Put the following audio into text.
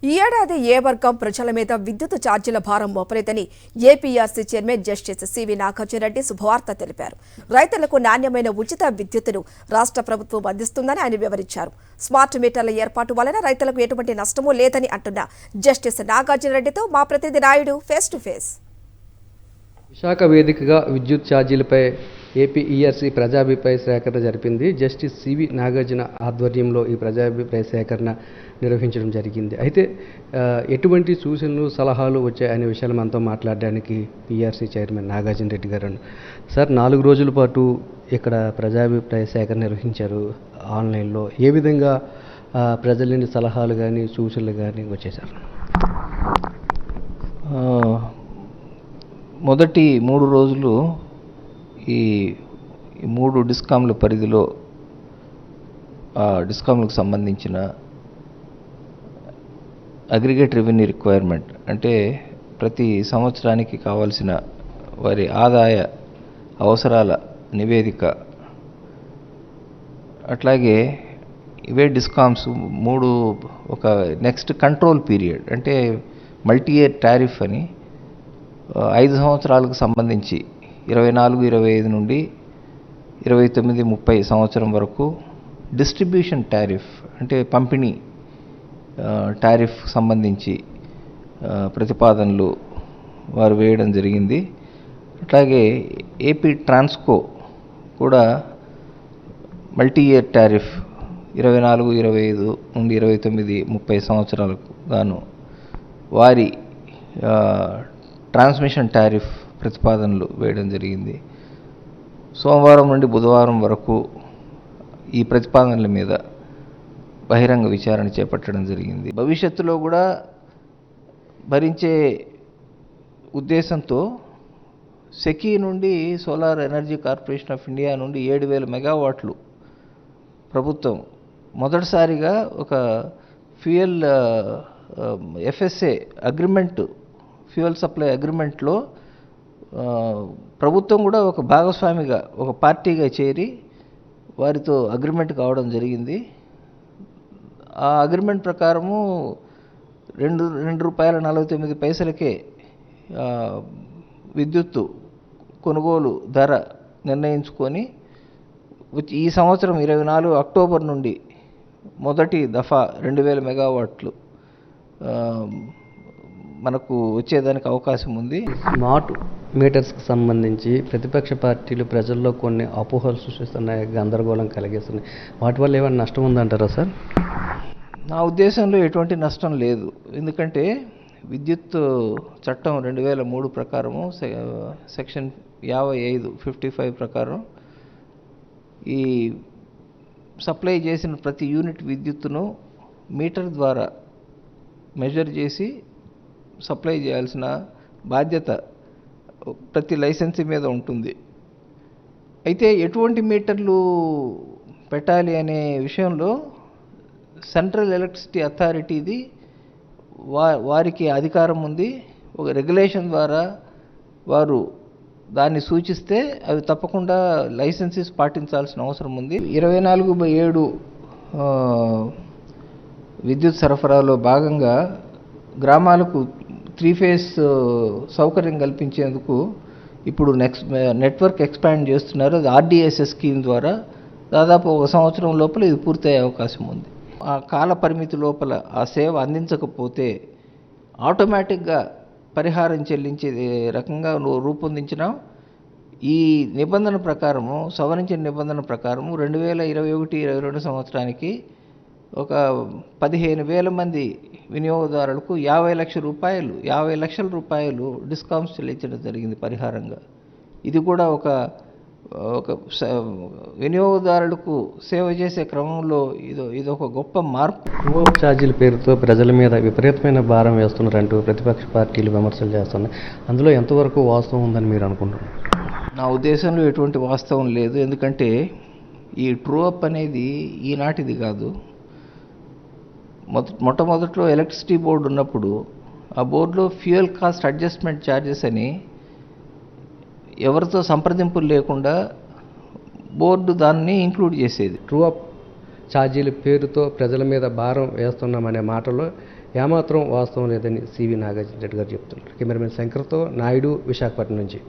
ఈ ఏడాది ఏ వర్గం ప్రజల మీద విద్యుత్ ఛార్జీల భారం మోపలేదని APERC chairman justice CV Nagarjuna Reddy శుభవార్త తెలిపారు. రైతులకు నాణ్యమైన ఉచిత విద్యుత్తును రాష్ట్ర ప్రభుత్వం అందిస్తుందని ఆయన వివరించారు. స్మార్ట్ మీటర్ల ఏర్పాటు వలన రైతులకు ఎటువంటి నష్టమూ లేదని అంటున్న జస్టిస్ నాగార్జునరెడ్డితో మా ప్రతినిధి Naidu face to face. Visakha వేదికగా విద్యుత్ ఛార్జీలపై ఏపీఈఆర్సీ ప్రజాభిప్రాయ సేకరణ జరిపింది. జస్టిస్ సివి నాగార్జున ఆధ్వర్యంలో ఈ ప్రజాభిప్రాయ సేకరణ నిర్వహించడం జరిగింది. అయితే ఎటువంటి సూచనలు సలహాలు వచ్చాయి అనే విషయాలు మనతో మాట్లాడడానికి పీఆర్సీ చైర్మన్ నాగార్జున రెడ్డి గారు. సార్, 4 రోజుల పాటు ఇక్కడ ప్రజాభిప్రాయ సేకరణ నిర్వహించారు ఆన్లైన్లో. ఏ విధంగా ప్రజల నుండి సలహాలు కానీ సూచనలు కానీ వచ్చేసారు? మొదటి 3 రోజులు ఈ 3 డిస్కామ్ల పరిధిలో డిస్కామ్లకు సంబంధించిన అగ్రిగేట్ రెవెన్యూ రిక్వైర్మెంట్ అంటే ప్రతి సంవత్సరానికి కావాల్సిన వారి ఆదాయ అవసరాల నివేదిక, అట్లాగే ఇవే డిస్కామ్స్ 3 ఒక నెక్స్ట్ కంట్రోల్ పీరియడ్ అంటే మల్టీ ఇయర్ టారిఫ్ అని 5 సంవత్సరాలకు సంబంధించి 24-25 నుండి 29-30 సంవత్సరం వరకు డిస్ట్రిబ్యూషన్ టారిఫ్ అంటే పంపిణీ టారిఫ్ సంబంధించి ప్రతిపాదనలు వారు వేయడం జరిగింది. అట్లాగే ఏపీ ట్రాన్స్కో కూడా మల్టీ ఇయర్ టారిఫ్ 24-25 నుండి 29-30 సంవత్సరాలకు గాను వారి ట్రాన్స్మిషన్ టారిఫ్ ప్రతిపాదనలు వేయడం జరిగింది. సోమవారం నుండి బుధవారం వరకు ఈ ప్రతిపాదనల మీద బహిరంగ విచారణ చేపట్టడం జరిగింది. భవిష్యత్తులో కూడా భరించే ఉద్దేశంతో సెకీ నుండి solar energy corporation of India నుండి 7,000 మెగావాట్లు ప్రభుత్వం మొదటిసారిగా ఒక fuel FSA agreement, fuel supply అగ్రిమెంట్లో ప్రభుత్వం కూడా ఒక భాగస్వామిగా, ఒక పార్టీగా చేరి వారితో అగ్రిమెంట్ కావడం జరిగింది. ఆ అగ్రిమెంట్ ప్రకారము ₹2.49 విద్యుత్తు కొనుగోలు ధర నిర్ణయించుకొని ఈ సంవత్సరం 24 అక్టోబర్ నుండి మొదటి దఫా 2,000 మెగావాట్లు మనకు వచ్చేదానికి అవకాశం ఉంది. స్మార్ట్ మీటర్స్కి సంబంధించి ప్రతిపక్ష పార్టీలు ప్రజల్లో కొన్ని అపోహలు సృష్టిస్తున్నాయి, గందరగోళం కలిగిస్తున్నాయి. వాటి వల్ల ఏమైనా నష్టం ఉందంటారా సార్? నా ఉద్దేశంలో ఎటువంటి నష్టం లేదు. ఎందుకంటే విద్యుత్ చట్టం 2003 ప్రకారము సెక్షన్ 55 ప్రకారం ఈ సప్లై చేసిన ప్రతి యూనిట్ విద్యుత్తును మీటర్ ద్వారా మెజర్ చేసి సప్లై చేయాల్సిన బాధ్యత ప్రతి లైసెన్సీ మీద ఉంటుంది. అయితే ఎటువంటి మీటర్లు పెట్టాలి అనే విషయంలో సెంట్రల్ ఎలక్ట్రిసిటీ అథారిటీది వారికి అధికారం ఉంది. ఒక రెగ్యులేషన్ ద్వారా వారు దాన్ని సూచిస్తే అవి తప్పకుండా లైసెన్సెస్ పాటించాల్సిన అవసరం ఉంది. 24/7 విద్యుత్ సరఫరాలో భాగంగా గ్రామాలకు 3 ఫేజ్ సౌకర్యం కల్పించేందుకు ఇప్పుడు నెట్వర్క్ ఎక్స్పాండ్ చేస్తున్నారు. అది ఆర్డీఎస్ఎస్ స్కీమ్ ద్వారా దాదాపు 1 సంవత్సరం లోపల ఇది పూర్తయ్యే అవకాశం ఉంది. ఆ కాల పరిమితి లోపల ఆ సేవ అందించకపోతే ఆటోమేటిక్గా పరిహారం చెల్లించే రకంగా రూపొందించిన ఈ నిబంధన ప్రకారము, సవరించిన నిబంధన ప్రకారము 2021-22 సంవత్సరానికి ఒక 15,000 మంది వినియోగదారులకు 50 లక్షల రూపాయలు డిస్కౌంట్స్ చెల్లించడం జరిగింది పరిహారంగా. ఇది కూడా ఒక వినియోగదారులకు సేవ చేసే క్రమంలో ఇది ఒక గొప్ప మార్పు. ఛార్జీల పేరుతో ప్రజల మీద విపరీతమైన భారం వేస్తున్నారంటూ ప్రతిపక్ష పార్టీలు విమర్శలు చేస్తున్నాయి. అందులో ఎంతవరకు వాస్తవం ఉందని మీరు అనుకుంటున్నారు? నా ఉద్దేశంలో ఎటువంటి వాస్తవం లేదు. ఎందుకంటే ఈ ట్రూ అప్ అనేది ఈనాటిది కాదు. మొట్టమొదట్లో ఎలక్ట్రిసిటీ బోర్డు ఉన్నప్పుడు ఆ బోర్డులో ఫ్యూయల్ కాస్ట్ అడ్జస్ట్మెంట్ ఛార్జెస్ అని ఎవరితో సంప్రదింపులు లేకుండా బోర్డు దాన్ని ఇంక్లూడ్ చేసేది. ట్రూ అప్ ఛార్జీల పేరుతో ప్రజల మీద భారం వేస్తున్నామనే మాటలో ఏమాత్రం వాస్తవం లేదని సివి నాగార్జున రెడ్డి గారు చెప్తున్నారు. కెమెరామెన్ శంకర్తో నాయుడు, విశాఖపట్నం నుంచి.